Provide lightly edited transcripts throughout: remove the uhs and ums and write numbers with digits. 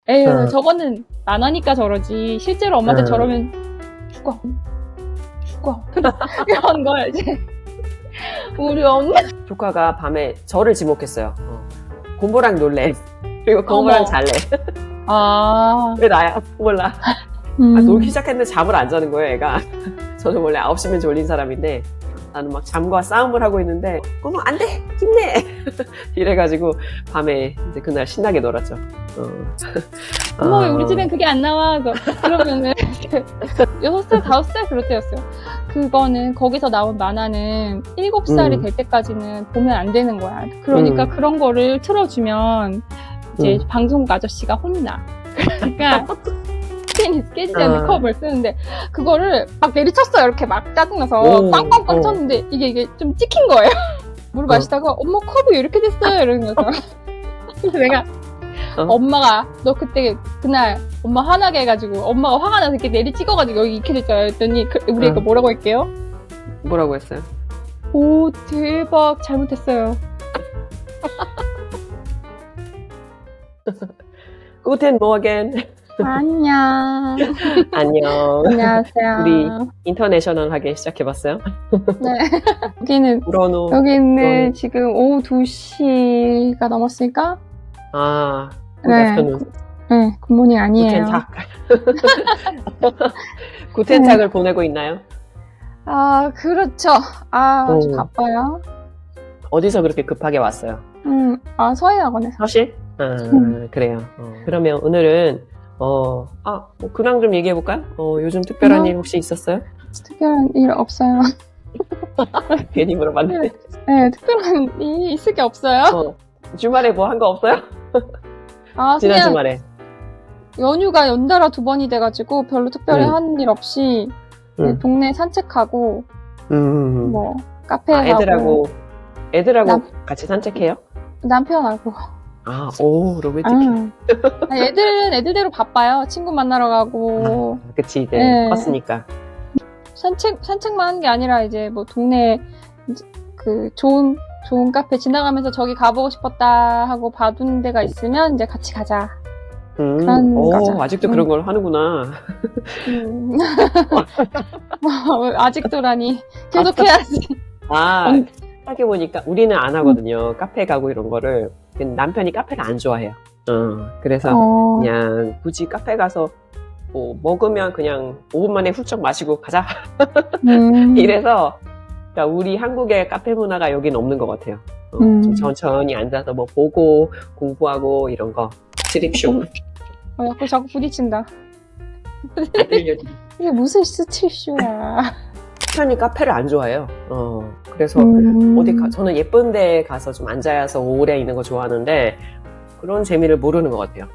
에휴, 저거는 안 하니까 저러지. 실제로 엄마한테 저러면 죽어. 이런 걸 이제 우리 엄마. 조카가 밤에 저를 지목했어요. 고모랑 놀래. 그리고 고모랑 잘래. 왜 나야? 몰라. 놀기 시작했는데 잠을 안 자는 거예요, 애가. 저는 원래 9시면 졸린 사람인데 나는 막 잠과 싸움을 하고 있는데 고모 안 돼! 힘내! 이래가지고 밤에 이제 그날 신나게 놀았죠. 어머, 왜 우리 집엔 그게 안 나와? 그러면은 6살, 5살 그럴 때였어요. 그거는 거기서 나온 만화는 7살이 될 때까지는 보면 안 되는 거야. 그러니까 그런 거를 틀어주면 이제 방송국 아저씨가 혼나. 그러니까 스케치하는 컵을 쓰는데 그거를 막 내리쳤어요. 이렇게 막 짜증나서 빵빵빵 쳤는데 이게 좀 찍힌 거예요. 물 마시다가 엄마 컵이 이렇게 됐어요. 이러면서 그래서 내가 엄마가 너 그날 엄마 화나게 해가지고 엄마가 화가 나서 이렇게 내리 찍어가지고 여기 이렇게 됐잖아요. 했더니 우리 애가 뭐라고 할게요? 뭐라고 했어요? 오 대박 잘못했어요. Guten Morgen. 안녕. 안녕. 안녕하세요. 우리 인터내셔널하게 시작해봤어요? 네. 여기는 지금 오후 2시가 넘었으니까. 네. 네, 굿모닝 아니에요. 구텐탁을 보내고 있나요? 그렇죠. 아주 바빠요. 어디서 그렇게 급하게 왔어요? 서해학원에서. 서실? 그래요. 그러면 오늘은 근황 좀 얘기해볼까요? 요즘 특별한 일 혹시 있었어요? 특별한 일 없어요. 괜히 물어봤는데. 네, 특별한 일이 있을 게 없어요. 주말에 뭐 한 거 없어요? 지난 주말에. 연휴가 연달아 2번이 돼가지고 별로 특별히 한 일 없이 동네 산책하고 뭐 카페 가고. 애들하고 같이 산책해요? 남편하고. 로맨틱해. 애들은 애들대로 바빠요. 친구 만나러 가고. 그치, 이제 컸으니까. 산책만 하는 게 아니라 이제 뭐 동네 그 좋은 카페 지나가면서 저기 가보고 싶었다 하고 봐둔 데가 있으면 이제 같이 가자. 그런 거죠. 아직도 그런 걸 하는구나. 아직도라니. 계속 해야지. 생각해보니까 우리는 안 하거든요. 카페 가고 이런 거를. 남편이 카페를 안 좋아해요. 그래서 그냥 굳이 카페 가서 뭐 먹으면 그냥 5분 만에 훌쩍 마시고 가자. 이래서 그러니까 우리 한국의 카페 문화가 여기는 없는 것 같아요. 좀 천천히 앉아서 뭐 보고 공부하고 이런 거. 스트립쇼. 자꾸 부딪힌다. 이게 무슨 스트립쇼야. 남편이 카페를 안 좋아해요. 그래서 저는 예쁜 데 가서 좀 앉아서 오래 있는 거 좋아하는데 그런 재미를 모르는 것 같아요.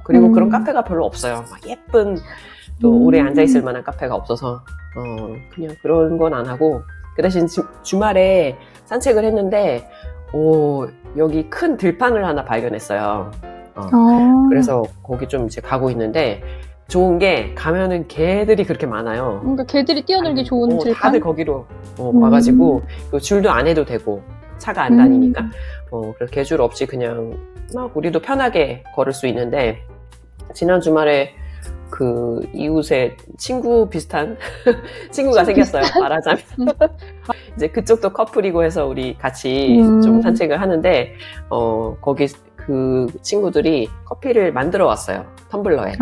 그리고 그런 카페가 별로 없어요. 막 예쁜 또 오래 앉아 있을 만한 카페가 없어서 그냥 그런 건 안 하고 그 대신 주말에 산책을 했는데 여기 큰 들판을 하나 발견했어요. 그래서 거기 좀 이제 가고 있는데 좋은 게 가면은 개들이 그렇게 많아요. 그러니까 개들이 뛰어놀기 좋은 들판? 다들 거기로 와가지고 줄도 안 해도 되고 차가 안 다니니까 그래서 개줄 없이 그냥 막 우리도 편하게 걸을 수 있는데 지난 주말에 그 이웃에 친구 비슷한 친구가 생겼어요. 말하자면 이제 그쪽도 커플이고 해서 우리 같이 좀 산책을 하는데 거기 그 친구들이 커피를 만들어 왔어요. 텀블러에.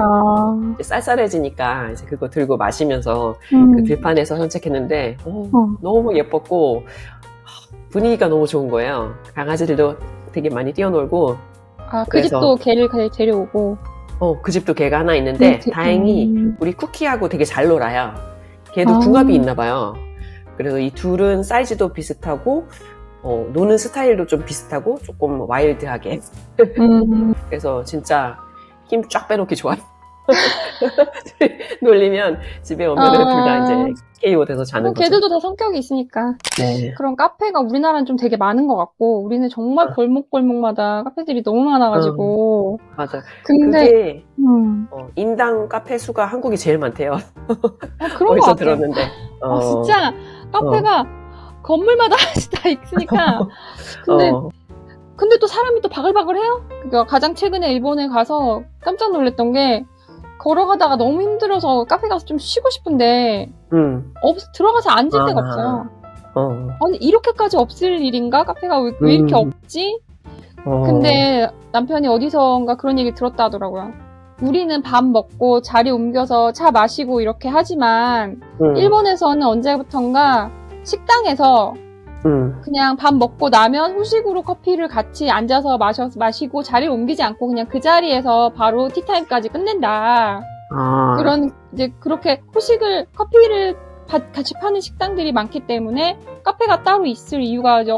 이제 쌀쌀해지니까 이제 그거 들고 마시면서 그 들판에서 산책했는데 너무 예뻤고 분위기가 너무 좋은 거예요. 강아지들도 되게 많이 뛰어놀고. 그 집도 개를 데려오고. 그 집도 개가 하나 있는데 다행히 우리 쿠키하고 되게 잘 놀아요. 걔도 궁합이 있나 봐요. 그래서 이 둘은 사이즈도 비슷하고 노는 스타일도 좀 비슷하고 조금 와일드하게. 그래서 진짜 힘 쫙 빼놓기 좋아요. 놀리면 집에 오면 둘 다 이제 KO 돼서 자는 거죠. 걔들도 다 성격이 있으니까. 네. 그런 카페가 우리나라는 좀 되게 많은 것 같고 우리는 정말 골목골목마다 카페들이 너무 많아가지고. 맞아. 근데 그게 인당 카페 수가 한국이 제일 많대요. 그런 거 어디서 같아요. 들었는데. 진짜 카페가 건물마다 다 있으니까. 근데 근데 또 사람이 또 바글바글해요. 그러니까 가장 최근에 일본에 가서 깜짝 놀랐던 게 걸어가다가 너무 힘들어서 카페 가서 좀 쉬고 싶은데 들어가서 앉을 데가 없어요. 아니 이렇게까지 없을 일인가? 카페가 왜 이렇게 없지? 근데 남편이 어디선가 그런 얘기 들었다 하더라고요. 우리는 밥 먹고 자리 옮겨서 차 마시고 이렇게 하지만 일본에서는 언제부턴가 식당에서 그냥 밥 먹고 나면 후식으로 커피를 같이 앉아서 마시고 자리를 옮기지 않고 그냥 그 자리에서 바로 티타임까지 끝낸다. 그런 이제 그렇게 커피를 같이 파는 식당들이 많기 때문에 카페가 따로 있을 이유가 이제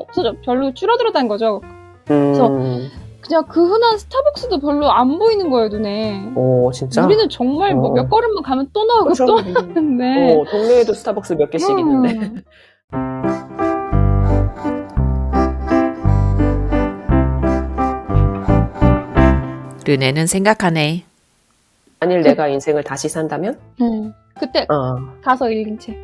별로 줄어들었다는 거죠. 그래서 그냥 그 흔한 스타벅스도 별로 안 보이는 거예요, 눈에. 진짜? 우리는 정말 뭐 몇 걸음만 가면 또 나오고 그렇죠. 또 나오는데. 동네에도 스타벅스 몇 개씩 있는데. 르네는 생각하네. 만일 내가 인생을 다시 산다면? 그때 가서 읽은 책.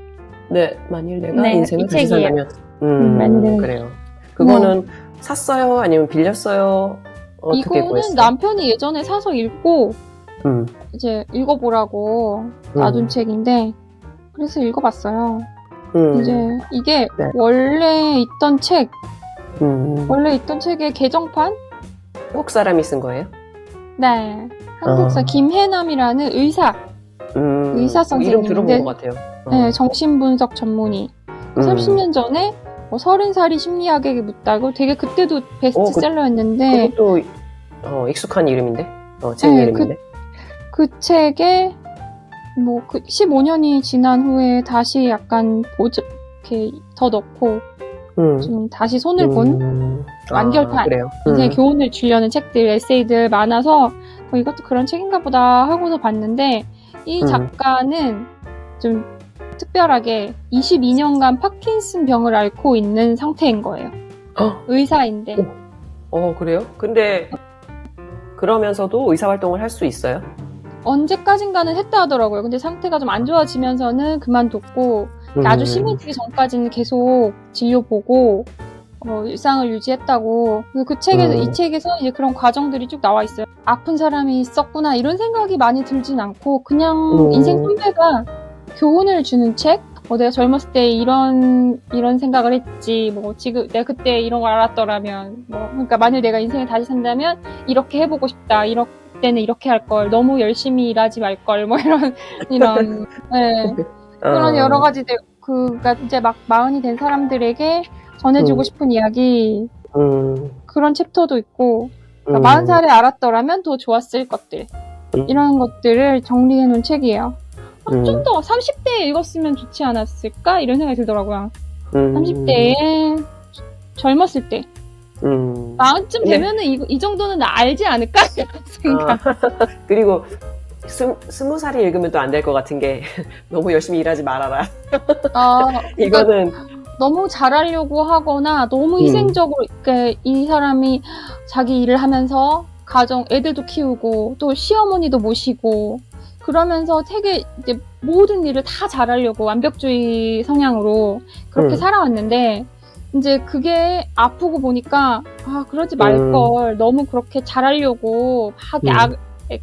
네, 만일 내가 네, 인생을 이 다시 책이에요. 산다면. 그래요. 그거는 샀어요? 아니면 빌렸어요? 어떻게 이거는 구했어요? 남편이 예전에 사서 읽고 이제 읽어보라고 놔둔 책인데 그래서 읽어봤어요. 이제 이게 네. 원래 있던 책의 개정판? 한국 사람이 쓴 거예요? 네. 한국사 김혜남이라는 의사 이름 선생님인데 들어본 것 같아요. 네, 정신분석 전문의. 30년 전에 30살이 심리학에게 묻다고 되게 그때도 베스트셀러였는데 그것도 익숙한 이름인데? 책 네, 이름인데? 그 책에 15년이 지난 후에 다시 약간 이렇게 더 넣고 좀 다시 손을 본 완결판 그래요? 인생의 교훈을 주려는 책들, 에세이들 많아서 이것도 그런 책인가 보다 하고서 봤는데 이 작가는 좀 특별하게 22년간 파킨슨 병을 앓고 있는 상태인 거예요. 의사인데. 그래요? 근데 그러면서도 의사활동을 할 수 있어요? 언제까진가는 했다 하더라고요. 근데 상태가 좀 안 좋아지면서는 그만뒀고 아주 심해지기 전까지는 계속 진료 보고 일상을 유지했다고. 그 책에서 이 책에서 이제 그런 과정들이 쭉 나와 있어요. 아픈 사람이 있었구나 이런 생각이 많이 들진 않고 그냥 인생 선배가 교훈을 주는 책. 내가 젊었을 때 이런 생각을 했지. 지금 내가 그때 이런 걸 알았더라면. 그러니까 만일 내가 인생을 다시 산다면 이렇게 해보고 싶다. 이때는 이렇게 할 걸. 너무 열심히 일하지 말 걸. 이런 네. 그런 여러 가지들. 그러니까 이제 막 40이 된 사람들에게 전해주고 싶은 이야기. 그런 챕터도 있고. 그러니까 40살에 알았더라면 더 좋았을 것들. 이런 것들을 정리해 놓은 책이에요. 좀 더 30대에 읽었으면 좋지 않았을까? 이런 생각이 들더라고요. 30대에 젊었을 때. 40쯤 되면은 이 정도는 알지 않을까? 이런 생각. 그리고 20살이 읽으면 또 안 될 것 같은 게 너무 열심히 일하지 말아라. 이거는 너무 잘하려고 하거나 너무 희생적으로 이 사람이 자기 일을 하면서 가정 애들도 키우고 또 시어머니도 모시고 그러면서 되게 이제 모든 일을 다 잘하려고 완벽주의 성향으로 그렇게 살아왔는데 이제 그게 아프고 보니까 그러지 말걸 너무 그렇게 잘하려고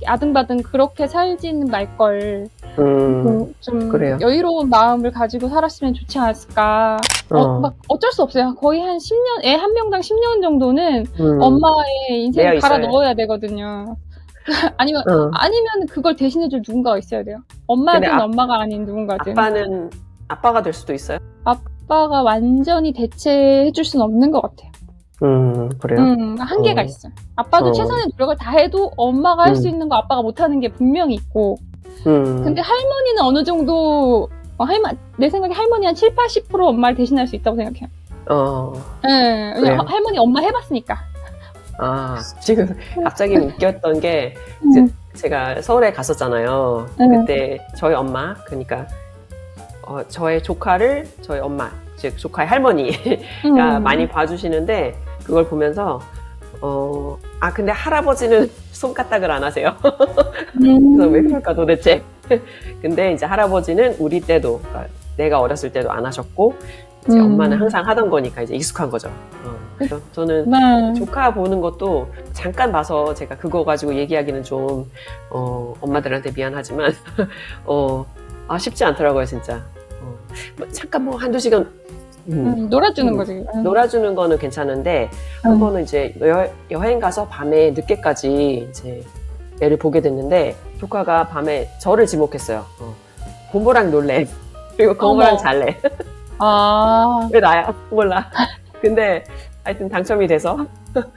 아등바등 그렇게 살지는 말걸 좀 그래요. 여유로운 마음을 가지고 살았으면 좋지 않았을까. 막 어쩔 수 없어요. 거의 한 10년, 애 한 명당 10년 정도는 엄마의 인생을 갈아 넣어야 되거든요. 아니면 그걸 대신해줄 누군가가 있어야 돼요. 엄마든 엄마가 아닌 누군가든. 아빠가 될 수도 있어요? 아빠가 완전히 대체해줄 수는 없는 것 같아요. 그래요? 한계가 있어요. 아빠도 최선의 노력을 다 해도 엄마가 할 수 있는 거 아빠가 못하는 게 분명히 있고. 근데 할머니는 어느 정도, 내 생각에 할머니 한 70-80% 엄마를 대신할 수 있다고 생각해요. 네, 할머니 엄마 해봤으니까. 지금 갑자기 웃겼던 게 제가 서울에 갔었잖아요. 그때 저희 엄마, 그러니까 저의 조카를 저희 엄마, 즉 조카의 할머니가 많이 봐주시는데 그걸 보면서 근데 할아버지는 손가락을 안 하세요. 그래서 왜 그럴까 도대체. 근데 이제 할아버지는 우리 때도, 그러니까 내가 어렸을 때도 안 하셨고 이제 엄마는 항상 하던 거니까 이제 익숙한 거죠. 저는 네. 조카 보는 것도 잠깐 봐서 제가 그거 가지고 얘기하기는 좀 엄마들한테 미안하지만 쉽지 않더라고요 진짜. 뭐 잠깐 뭐 한두 시간 놀아주는 거지. 놀아주는 거는 괜찮은데 한 번은 이제 여행 가서 밤에 늦게까지 이제 애를 보게 됐는데 조카가 밤에 저를 지목했어요. 고모랑 놀래. 그리고 고모랑 어머. 잘래. 아, 왜 나야? 몰라. 근데 하여튼 당첨이 돼서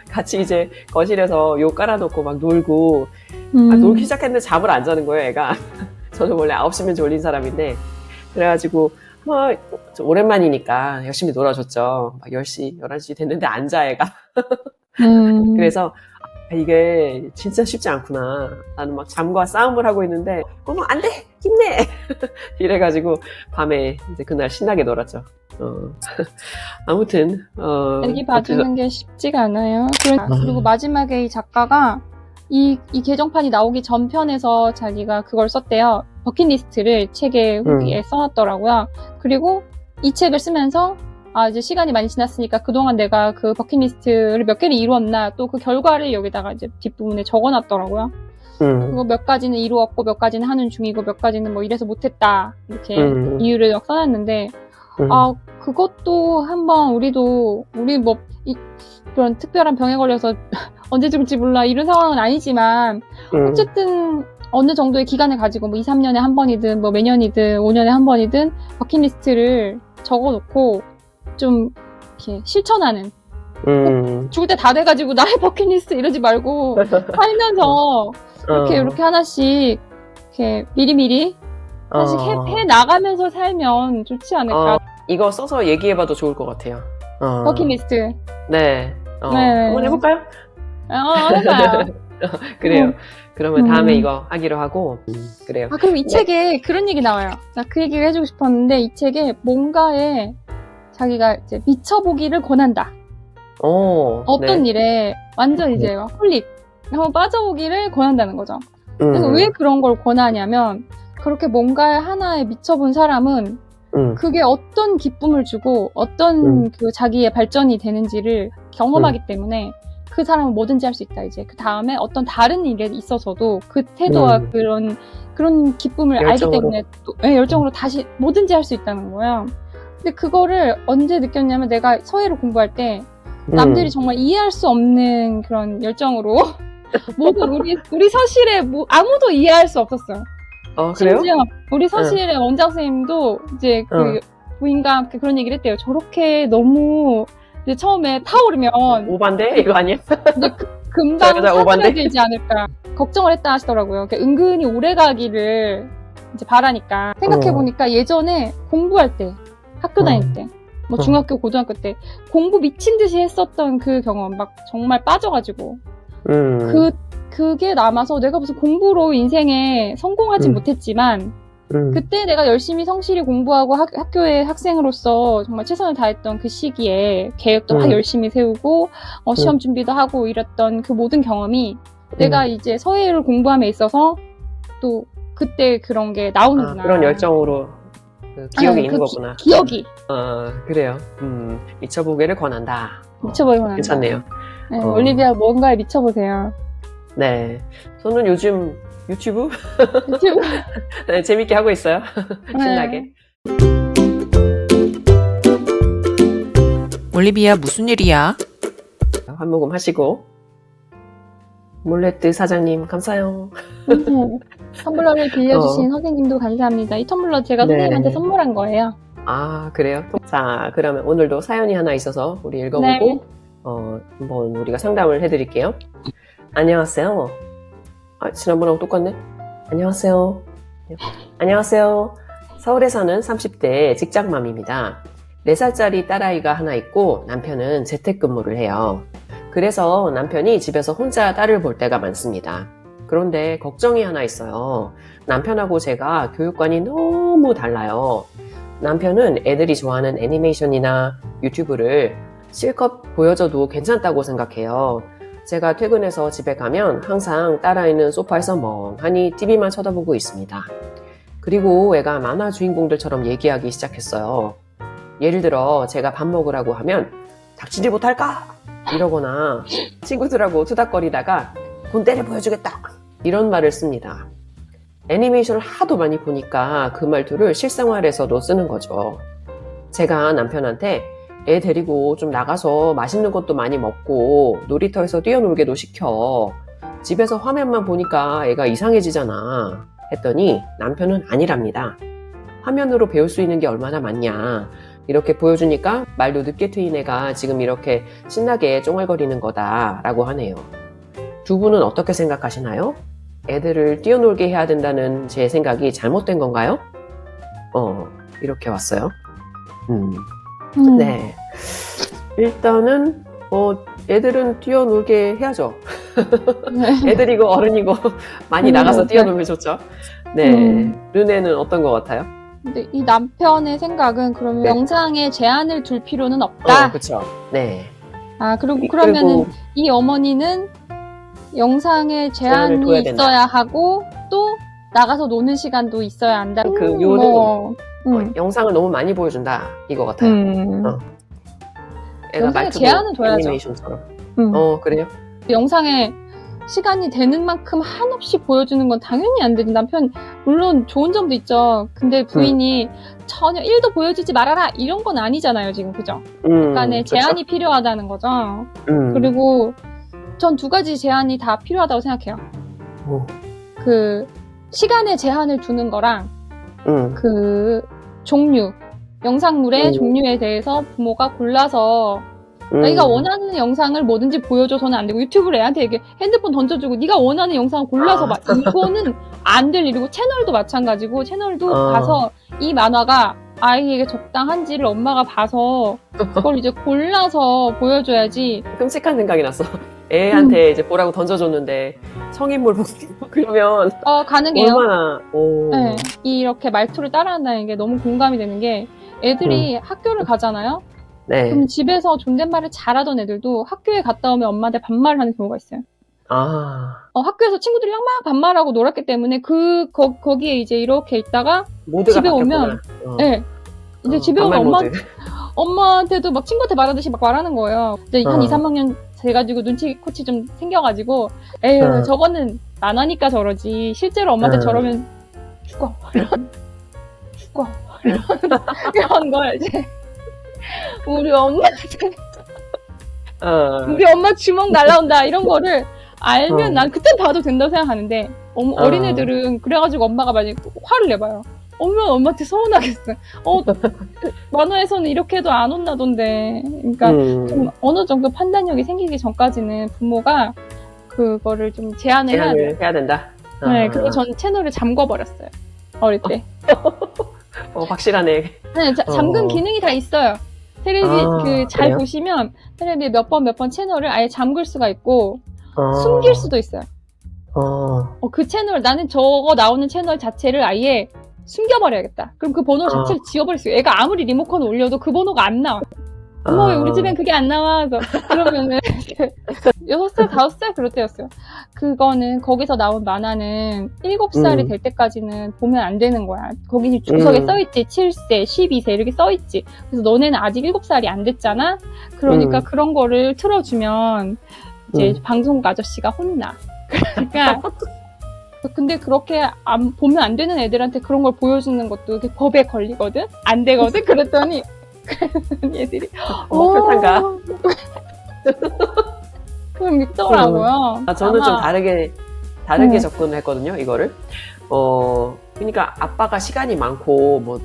같이 이제 거실에서 요 깔아놓고 막 놀고 놀기 시작했는데 잠을 안 자는 거예요 애가. 저는 원래 9시면 졸린 사람인데 그래가지고 오랜만이니까 열심히 놀아줬죠. 막 10시, 11시 됐는데 안 자 애가. 그래서 이게 진짜 쉽지 않구나. 나는 막 잠과 싸움을 하고 있는데 어머 안 돼! 힘내! 이래가지고 밤에 이제 그날 신나게 놀았죠. 아무튼 애기 봐주는 게 쉽지가 않아요. 그리고 마지막에 이 작가가 이 개정판이 나오기 전 편에서 자기가 그걸 썼대요. 버킷리스트를 책에 후기에 써놨더라고요. 그리고 이 책을 쓰면서 이제 시간이 많이 지났으니까 그동안 내가 그 버킷리스트를 몇 개를 이루었나 또 그 결과를 여기다가 이제 뒷부분에 적어놨더라고요. 그거 몇 가지는 이루었고 몇 가지는 하는 중이고 몇 가지는 뭐 이래서 못했다 이렇게 이유를 막 써놨는데 그것도 한번 우리 뭐 그런 특별한 병에 걸려서 언제 죽을지 몰라 이런 상황은 아니지만 어쨌든 어느 정도의 기간을 가지고 뭐 2, 3년에 한 번이든 뭐 매년이든 5년에 한 번이든 버킷리스트를 적어놓고 좀 이렇게 실천하는 죽을 때 다 돼가지고 나의 버킷리스트 이러지 말고 살면서 이렇게 하나씩 이렇게 미리미리 하나씩 해 나가면서 살면 좋지 않을까. 이거 써서 얘기해봐도 좋을 것 같아요. 버킷리스트. 네. 네. 한번 해볼까요? 해봐요. 그래요. 그러면 다음에 이거 하기로 하고 그래요. 그리고 이 책에 그런 얘기 나와요. 나 그 얘기를 해주고 싶었는데 이 책에 뭔가에 자기가 이제 미쳐보기를 권한다. 어떤 일에 완전 이제 홀릭 한번 빠져보기를 권한다는 거죠. 그래서 왜 그런 걸 권하냐면 그렇게 뭔가에 하나에 미쳐본 사람은 그게 어떤 기쁨을 주고 어떤 그 자기의 발전이 되는지를 경험하기 때문에 그 사람은 뭐든지 할 수 있다. 이제 그 다음에 어떤 다른 일에 있어서도 그 태도와 그런 기쁨을 열정으로. 알기 때문에 또, 열정으로 다시 뭐든지 할 수 있다는 거예요. 근데 그거를 언제 느꼈냐면 내가 서예를 공부할 때 남들이 정말 이해할 수 없는 그런 열정으로 모든 우리 서실에 아무도 이해할 수 없었어요. 그래요? 심지어 우리 서실의 원장 선생님도 이제 그 부인과 함께 그런 얘기를 했대요. 저렇게 너무 이제 처음에 타오르면 오반데? 이거 아니야? 이제 금방 여자 오반데? 사그라들지 않을까 걱정을 했다 하시더라고요. 그러니까 은근히 오래 가기를 이제 바라니까 생각해보니까 예전에 공부할 때 학교 다닐 때 뭐 중학교 고등학교 때 공부 미친 듯이 했었던 그 경험 막 정말 빠져가지고 그게 남아서 내가 무슨 공부로 인생에 성공하진 못했지만 그때 내가 열심히 성실히 공부하고 학교의 학생으로서 정말 최선을 다했던 그 시기에 계획도 막 열심히 세우고 시험 준비도 하고 이랬던 그 모든 경험이 내가 이제 서예를 공부함에 있어서 또 그때 그런 게 나오는구나. 그런 열정으로 기억이 있는 거구나. 기억이. 그래요. 미쳐보기를 권한다. 미쳐보기를 권한다. 괜찮네요. 네, 올리비아 뭔가에 미쳐보세요. 네. 저는 요즘 유튜브 유튜브. 네, 재밌게 하고 있어요. 신나게. 올리비아 무슨 일이야? 한 모금 하시고. 몰레트 사장님 감사해요. 텀블러를 빌려주신 선생님도 감사합니다. 이 텀블러 제가 선생님한테 선물한 거예요. 그래요? 자, 그러면 오늘도 사연이 하나 있어서 우리 읽어보고 한번 우리가 상담을 해드릴게요. 안녕하세요. 지난번하고 똑같네. 안녕하세요. 안녕하세요. 서울에 사는 30대 직장맘입니다. 4살짜리 딸아이가 하나 있고 남편은 재택근무를 해요. 그래서 남편이 집에서 혼자 딸을 볼 때가 많습니다. 그런데 걱정이 하나 있어요. 남편하고 제가 교육관이 너무 달라요. 남편은 애들이 좋아하는 애니메이션이나 유튜브를 실컷 보여줘도 괜찮다고 생각해요. 제가 퇴근해서 집에 가면 항상 딸아이는 소파에서 멍하니 TV만 쳐다보고 있습니다. 그리고 애가 만화 주인공들처럼 얘기하기 시작했어요. 예를 들어 제가 밥 먹으라고 하면 닥치지 못할까? 이러거나 친구들하고 투닥거리다가 본때를 보여주겠다. 이런 말을 씁니다. 애니메이션을 하도 많이 보니까 그 말투를 실생활에서도 쓰는 거죠. 제가 남편한테 애 데리고 좀 나가서 맛있는 것도 많이 먹고 놀이터에서 뛰어놀게도 시켜. 집에서 화면만 보니까 애가 이상해지잖아. 했더니 남편은 아니랍니다. 화면으로 배울 수 있는 게 얼마나 많냐. 이렇게 보여주니까 말도 늦게 트인 애가 지금 이렇게 신나게 쫑알거리는 거다라고 하네요. 두 분은 어떻게 생각하시나요? 애들을 뛰어놀게 해야 된다는 제 생각이 잘못된 건가요? 이렇게 왔어요. 네. 일단은 애들은 뛰어놀게 해야죠. 네. 애들이고 어른이고 많이 나가서 뛰어놀면 좋죠. 네. 르네는 어떤 것 같아요? 근데 이 남편의 생각은 그러면 네. 영상에 제한을 둘 필요는 없다. 그렇죠. 네. 아, 그러면은 이 어머니는 영상에 제한을 둬야 제한이 된다. 있어야 하고 또 나가서 노는 시간도 있어야 한다. 그 요는 영상을 너무 많이 보여준다 이거 같아요. 애가 영상에 말투도 제한은 둬야죠. 애니메이션처럼. 그래요? 영상에 시간이 되는 만큼 한없이 보여주는 건 당연히 안 되지. 남편 물론 좋은 점도 있죠. 근데 부인이 전혀 1도 보여주지 말아라 이런 건 아니잖아요 지금. 그죠? 약간의 그쵸? 제한이 필요하다는 거죠. 그리고 전 두 가지 제한이 다 필요하다고 생각해요. 그 시간의 제한을 두는 거랑 그 종류, 영상물의 종류에 대해서 부모가 골라서 네가 원하는 영상을 뭐든지 보여줘서는 안 되고, 유튜브를 애한테 이렇게 핸드폰 던져주고 네가 원하는 영상을 골라서 막 이거는 안 될 일이고, 채널도 마찬가지고, 채널도 가서 이 만화가 아이에게 적당한지를 엄마가 봐서 그걸 이제 골라서 보여줘야지. 끔찍한 생각이 났어. 애한테 이제 보라고 던져줬는데 성인물 보고 그러면 가능해요. 얼마나 네, 이렇게 말투를 따라한다는 게 너무 공감이 되는 게, 애들이 학교를 가잖아요. 네. 그럼 집에서 존댓말을 잘하던 애들도 학교에 갔다 오면 엄마한테 반말을 하는 경우가 있어요. 학교에서 친구들이랑 막 반말하고 놀았기 때문에 거기에 이제 이렇게 있다가 집에 오면 네, 이제 집에 오면 엄마한테도 막 친구한테 말하듯이 막 말하는 거예요. 이제 한 2, 3학년 돼가지고 눈치코치 좀 생겨가지고, 에휴 저거는 만화니까 저러지 실제로 엄마한테 저러면 죽어 이런 걸 이제 우리 엄마 주먹 날라온다 이런 거를 알면 난 그땐 봐도 된다고 생각하는데, 어린애들은 그래가지고 엄마가 만약에 화를 내봐요. 엄마한테 서운하겠어. 만화에서는 이렇게 해도 안 혼나던데. 그러니까 좀 어느 정도 판단력이 생기기 전까지는 부모가 그거를 좀 제한을 해야 된다. 네, 그래서 전 채널을 잠궈버렸어요. 어릴 때. 확실하네. 네, 잠금 기능이 다 있어요. 텔레비 잘 보시면 텔레비 몇 번 채널을 아예 잠글 수가 있고 숨길 수도 있어요. 그 채널, 나는 저거 나오는 채널 자체를 아예 숨겨버려야겠다. 그럼 그 번호 자체를 지워버릴 수 있어요. 애가 아무리 리모컨을 올려도 그 번호가 안 나와. 왜 우리 집엔 그게 안 나와? 그러면은 6살, 5살 그럴 때였어요. 그거는 거기서 나온 만화는 7살이 될 때까지는 보면 안 되는 거야. 거기 주석에 써있지. 7세, 12세 이렇게 써있지. 그래서 너네는 아직 7살이 안 됐잖아? 그러니까 그런 거를 틀어주면 이제 방송국 아저씨가 혼나. 그러니까 근데 그렇게 보면 안 되는 애들한테 그런 걸 보여주는 것도 법에 걸리거든? 안 되거든? 그랬더니 얘들이 그렇단가? 그럼 믿더라고요. 저는 좀 다르게 접근을 했거든요, 이거를. 그러니까 아빠가 시간이 많고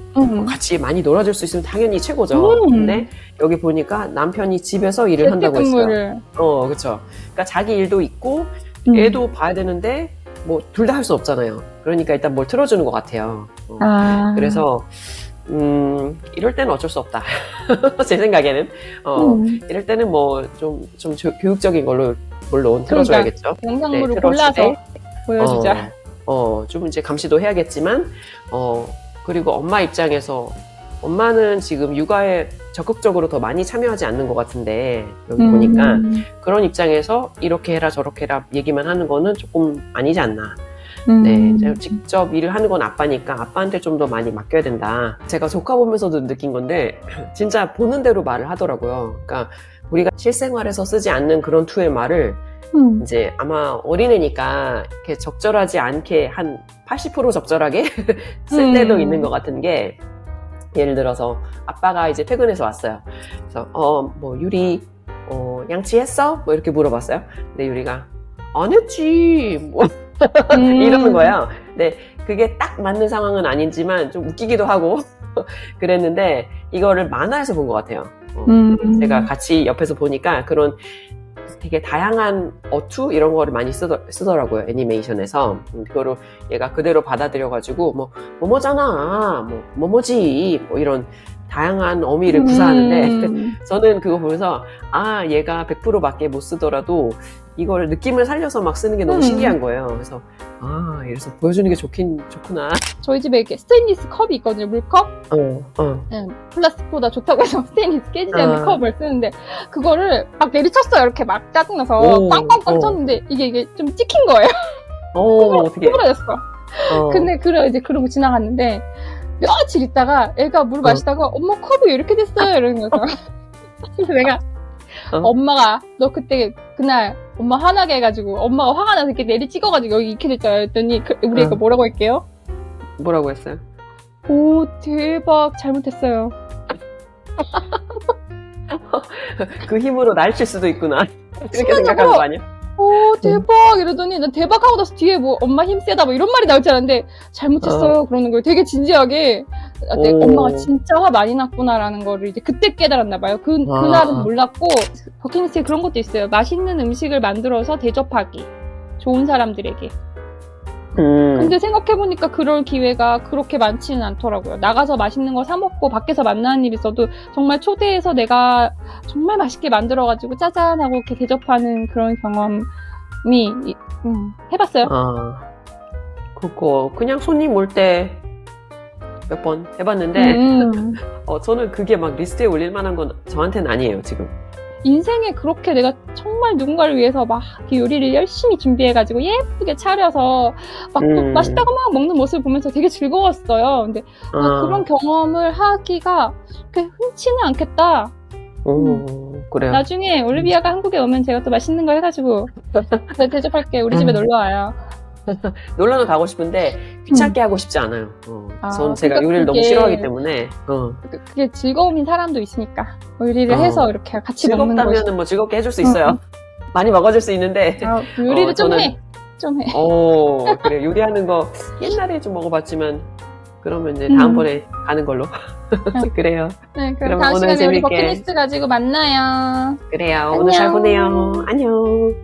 같이 많이 놀아줄 수 있으면 당연히 최고죠. 근데 여기 보니까 남편이 집에서 일을 한다고 했어요. 그렇죠. 그러니까 자기 일도 있고 애도 봐야 되는데 둘 다 할 수 없잖아요. 그러니까 일단 뭘 틀어주는 것 같아요. 그래서 이럴 때는 어쩔 수 없다. 제 생각에는 이럴 때는 좀 교육적인 걸로 물론 틀어줘야겠죠. 영상물을 골라서 보여주자. 좀 이제 감시도 해야겠지만 그리고 엄마 입장에서, 엄마는 지금 육아에 적극적으로 더 많이 참여하지 않는 것 같은데, 여기 보니까 그런 입장에서 이렇게 해라 저렇게 해라 얘기만 하는 거는 조금 아니지 않나. 네, 제가 직접 일을 하는 건 아빠니까 아빠한테 좀 더 많이 맡겨야 된다. 제가 조카 보면서도 느낀 건데 진짜 보는 대로 말을 하더라고요. 그러니까 우리가 실생활에서 쓰지 않는 그런 투의 말을 이제 아마 어린애니까 이렇게 적절하지 않게 한 80% 적절하게 쓸 때도 있는 것 같은 게, 예를 들어서 아빠가 이제 퇴근해서 왔어요. 그래서 뭐 유리 양치했어? 뭐 이렇게 물어봤어요. 근데 유리가 안 했지 뭐 이러는 거예요. 근데 그게 딱 맞는 상황은 아니지만 좀 웃기기도 하고 그랬는데, 이거를 만화에서 본 것 같아요. 제가 같이 옆에서 보니까 그런 되게 다양한 어투 이런 거를 많이 쓰더라고요, 애니메이션에서. 그거를 얘가 그대로 받아들여가지고 뭐 뭐뭐잖아, 뭐 뭐뭐지, 뭐 이런 다양한 어미를 구사하는데 저는 그거 보면서 아, 얘가 100%밖에 못 쓰더라도 이걸 느낌을 살려서 막 쓰는 게 너무 신기한 거예요. 그래서 아, 이래서 보여주는 게 좋구나. 저희 집에 이렇게 스테인리스 컵이 있거든요. 물컵. 플라스틱보다 좋다고 해서 스테인리스 깨지지 않는 컵을 쓰는데, 그거를 막 내리쳤어요. 이렇게 막 짜증나서 빵빵빵 쳤는데 이게 좀 찍힌 거예요. 어떻게? 부러졌어. 근데 이제 그러고 지나갔는데 며칠 있다가 애가 물 마시다가 엄마 컵이 왜 이렇게 됐어요? 이러는 거죠. 그래서 내가 엄마가 너 그날 엄마 화나게 해가지고 엄마가 화가 나서 이렇게 내리 찍어가지고 여기 이렇게 됐잖아요. 했더니 우리 애가 뭐라고 할게요? 뭐라고 했어요? 오, 대박, 잘못했어요. 그 힘으로 날 칠 수도 있구나. 이렇게 생각한 거 아니야? 오, 대박 이러더니 난 대박하고 나서 뒤에 뭐 엄마 힘 세다 뭐 이런 말이 나올 줄 알았는데 잘못했어요 그러는 거예요. 되게 진지하게. 엄마가 진짜 화 많이 났구나라는 거를 이제 그때 깨달았나 봐요. 그날은 몰랐고, 버킷리스트에 그런 것도 있어요. 맛있는 음식을 만들어서 대접하기, 좋은 사람들에게. 근데 생각해보니까 그럴 기회가 그렇게 많지는 않더라고요. 나가서 맛있는 거 사 먹고 밖에서 만나는 일이 있어도 정말 초대해서 내가 정말 맛있게 만들어가지고 짜잔 하고 이렇게 대접하는 그런 경험이 해봤어요. 그거 그냥 손님 올 때 몇 번 해봤는데 저는 그게 막 리스트에 올릴 만한 건 저한테는 아니에요, 지금. 인생에 그렇게 내가 정말 누군가를 위해서 막 요리를 열심히 준비해가지고 예쁘게 차려서 막 맛있다고 막 먹는 모습을 보면서 되게 즐거웠어요. 근데 그런 경험을 하기가 그렇게 흔치는 않겠다. 그래요. 나중에 올리비아가 한국에 오면 제가 또 맛있는 거 해가지고 대접할게요. 우리 집에 놀러 와요. 놀러는 가고 싶은데 귀찮게 하고 싶지 않아요. 전 제가 요리를 너무 싫어하기 때문에. 그게 즐거움인 사람도 있으니까 요리를 해서 이렇게 같이 먹는 거죠. 즐겁다면 뭐 즐겁게 해줄 수 있어요. 많이 먹어줄 수 있는데. 요리를 좀 해. 그래. 요리하는 거 옛날에 좀 먹어봤지만 그러면 이제 다음번에 가는 걸로. 그래요. 네, 그럼 다음 시간에 우리 버킷리스트 가지고 만나요. 그래요. 오늘 잘 보내요. 안녕.